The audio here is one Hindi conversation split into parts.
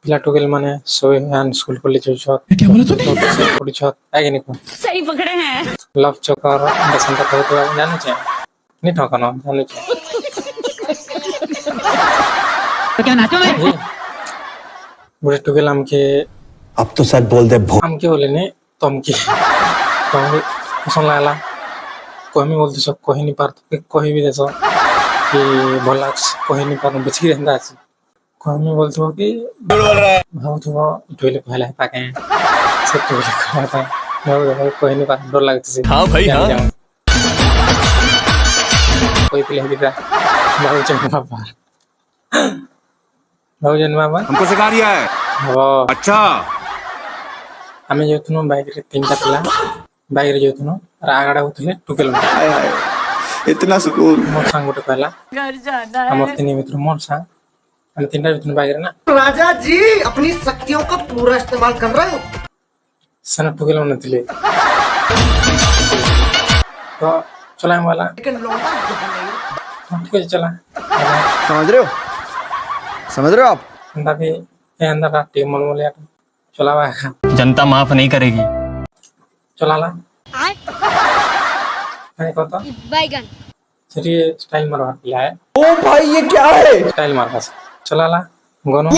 पिला टुकेल माने सोए हन स्कूल कॉलेज छत क्या बोला तूने? तो पड़ी छत आगे निको सही पकड़े हैं। लव चकर बसंत कहत जानु छे नि ठकन जानु छे तो क्या नाचो मैं? जी बुढ़े टुकेल हमके अब तो सच बोल दे हमके बोले ने तुमके तुम पसंद लागला कहमी बोलते सब कही नहीं पारत कही भी देसो कि भला कही नहीं पार बची रहंदा अछि कहमी बोलतो कि भावतो टोले कहला पाके सब टोले कहला था भाव कही नहीं पार डर लागते से हाँ भाई, हाँ। कोई पिले दिदा भाव जन बाबा भाव जन बाबा हमको सिखा दिया है। हवा अच्छा आमे जेतनो बाइक रे तीनटा पिला बाइक रे जेतनो रागडा होतले टुकेल हाय हाय इतना सुकून मोर संग गोटे कहला घर जाना हमर तीन मित्र मोर संग हम तीनटा जेतनो बाइक रे ना राजा जी अपनी शक्तियों का पूरा इस्तेमाल कर रहे हो। सन टुकेल नथिले तो चला वाला लेकिन लौटा नहीं। ठीक है चला समझ रहे हो आप अंदा भी ए अंदा का टीम मोल मोल यार चला वा जनता माफ नहीं करेगी। चला ला अरे कत बैगन सेठी स्टाइल मारवा पिला है ओ भाई ये क्या है स्टाइल मारवा चला ला गनो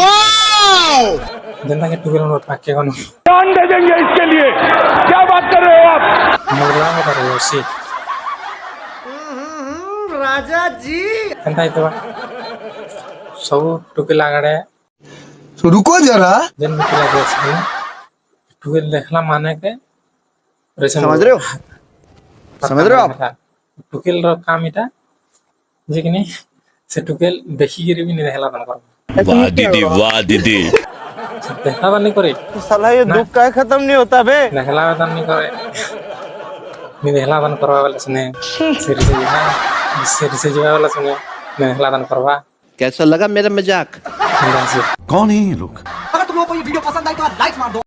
जनता के टुकेल मोर पाके गनो जान दे देंगे इसके लिए। क्या बात कर रहे हो आप? मोरला बता रहे हो सी राजा जी एंता इतवा सब टुकेल आगड़े तो रुको जरा जन पिला के छै टुकेल देखला माने के समझ रहे हो आप टुकेल रो काम इटा जे कि नहीं से टुकेल देखि गिरी भी नहीं देखला तन कर वाह दीदी, वाह दीदी। देखला बन नहीं करे साला ये दुख का खत्म नहीं होता बे देखला बन नहीं करे नहीं देखला बन करवा वाला सुने सिर से जो वाला सुने नहीं देखला बन करवा कैसा लगा मेरा मजाक अंदाज से कौन है ये लोग अगर तुम लोगों को ये वीडियो पसंद आई तो लाइक मार दो।